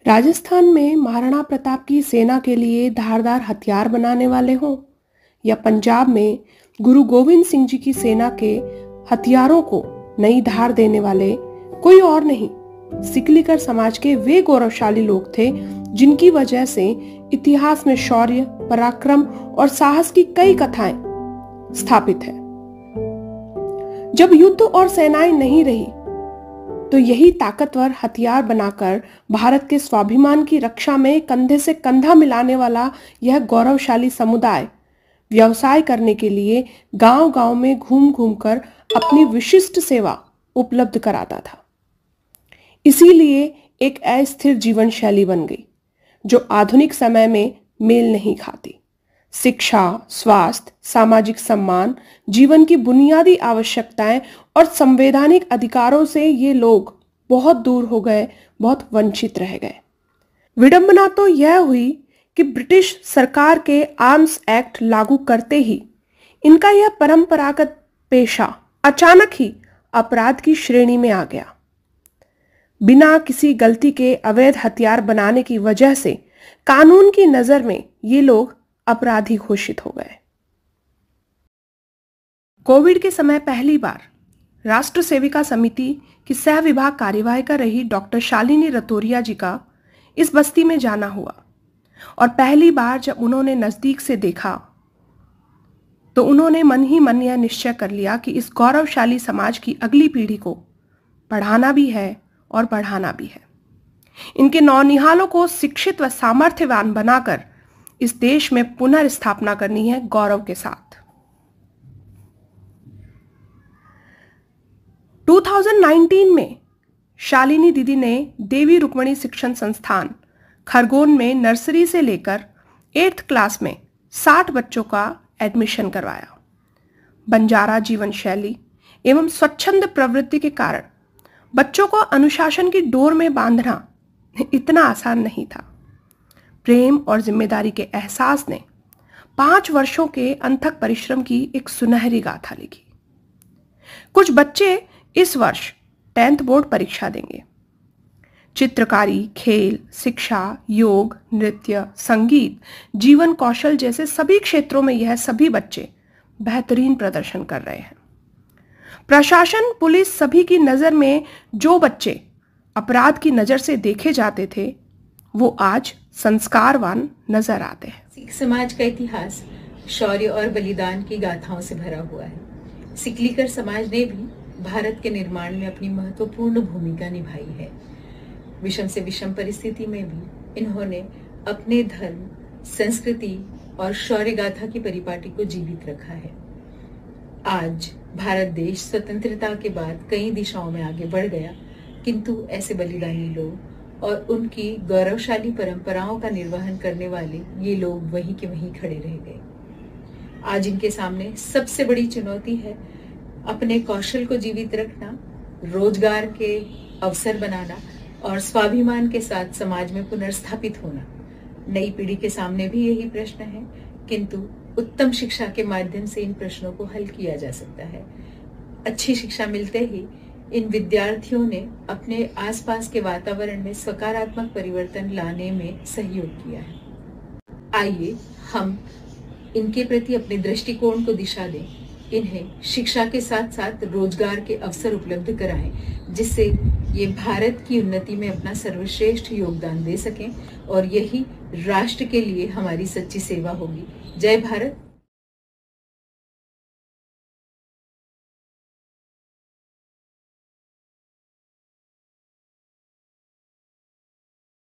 राजस्थान में महाराणा प्रताप की सेना के लिए धारदार हथियार बनाने वाले हों या पंजाब में गुरु गोविंद सिंह जी की सेना के हथियारों को नई धार देने वाले कोई और नहीं, सिकलीकर समाज के वे गौरवशाली लोग थे जिनकी वजह से इतिहास में शौर्य, पराक्रम और साहस की कई कथाएं स्थापित है। जब युद्ध और सेनाएं नहीं रही तो यही ताकतवर हथियार बनाकर भारत के स्वाभिमान की रक्षा में कंधे से कंधा मिलाने वाला यह गौरवशाली समुदाय व्यवसाय करने के लिए गांव-गांव में घूम घूमकर अपनी विशिष्ट सेवा उपलब्ध कराता था। इसीलिए एक अस्थिर जीवन शैली बन गई जो आधुनिक समय में मेल नहीं खाती। शिक्षा, स्वास्थ्य, सामाजिक सम्मान, जीवन की बुनियादी आवश्यकताएं और संवैधानिक अधिकारों से ये लोग बहुत दूर हो गए, बहुत वंचित रह गए। विडंबना तो यह हुई कि ब्रिटिश सरकार के आर्म्स एक्ट लागू करते ही इनका यह परंपरागत पेशा अचानक ही अपराध की श्रेणी में आ गया। बिना किसी गलती के अवैध हथियार बनाने की वजह से कानून की नजर में ये लोग अपराधी घोषित हो गए। कोविड के समय पहली बार राष्ट्र सेविका समिति की सह विभाग कार्यवाही कर रही डॉक्टर शालिनी रतोरिया जी का इस बस्ती में जाना हुआ और पहली बार जब उन्होंने नजदीक से देखा तो उन्होंने मन ही मन यह निश्चय कर लिया कि इस गौरवशाली समाज की अगली पीढ़ी को पढ़ाना भी है और बढ़ाना भी है। इनके नौनिहालों को शिक्षित व सामर्थ्यवान बनाकर इस देश में पुनर्स्थापना करनी है गौरव के साथ। 2019 में शालिनी दीदी ने देवी रुक्मणी शिक्षण संस्थान खरगोन में नर्सरी से लेकर 8th क्लास में 60 बच्चों का एडमिशन करवाया। बंजारा जीवन शैली एवं स्वच्छंद प्रवृत्ति के कारण बच्चों को अनुशासन की डोर में बांधना इतना आसान नहीं था। प्रेम और जिम्मेदारी के एहसास ने 5 वर्षों के अथक परिश्रम की एक सुनहरी गाथा लिखी। कुछ बच्चे इस वर्ष 10th बोर्ड परीक्षा देंगे। चित्रकारी, खेल, शिक्षा, योग, नृत्य, संगीत, जीवन कौशल जैसे सभी क्षेत्रों में यह सभी बच्चे बेहतरीन प्रदर्शन कर रहे हैं। प्रशासन, पुलिस सभी की नजर में जो बच्चे अपराध की नजर से देखे जाते थे वो आज संस्कारवान नजर आते हैं। सिख समाज का इतिहास शौर्य और बलिदान की गाथाओं से भरा हुआ है। सिकलीकर समाज ने भी भारत के निर्माण में अपनी महत्वपूर्ण भूमिका निभाई है। विषम से विषम परिस्थिति में भी इन्होंने अपने धर्म, संस्कृति और शौर्य गाथा की परिपाटी को जीवित रखा है। आज भारत देश स्वतंत्रता के बाद कई दिशाओं में आगे बढ़ गया, किंतु ऐसे बलिदानी लोग और उनकी गौरवशाली परंपराओं का निर्वहन करने वाले ये लोग वहीं के वहीं खड़े रह गए। आज इनके सामने सबसे बड़ी चुनौती है अपने कौशल को जीवित रखना, रोजगार के अवसर बनाना और स्वाभिमान के साथ समाज में पुनर्स्थापित होना। नई पीढ़ी के सामने भी यही प्रश्न है, किंतु उत्तम शिक्षा के माध्यम से इन प्रश्नों को हल किया जा सकता है। अच्छी शिक्षा मिलते ही इन विद्यार्थियों ने अपने आसपास के वातावरण में सकारात्मक परिवर्तन लाने में सहयोग किया है। आइए हम इनके प्रति अपने दृष्टिकोण को दिशा दें, इन्हें शिक्षा के साथ साथ रोजगार के अवसर उपलब्ध कराएं, जिससे ये भारत की उन्नति में अपना सर्वश्रेष्ठ योगदान दे सकें और यही राष्ट्र के लिए हमारी सच्ची सेवा होगी। जय भारत,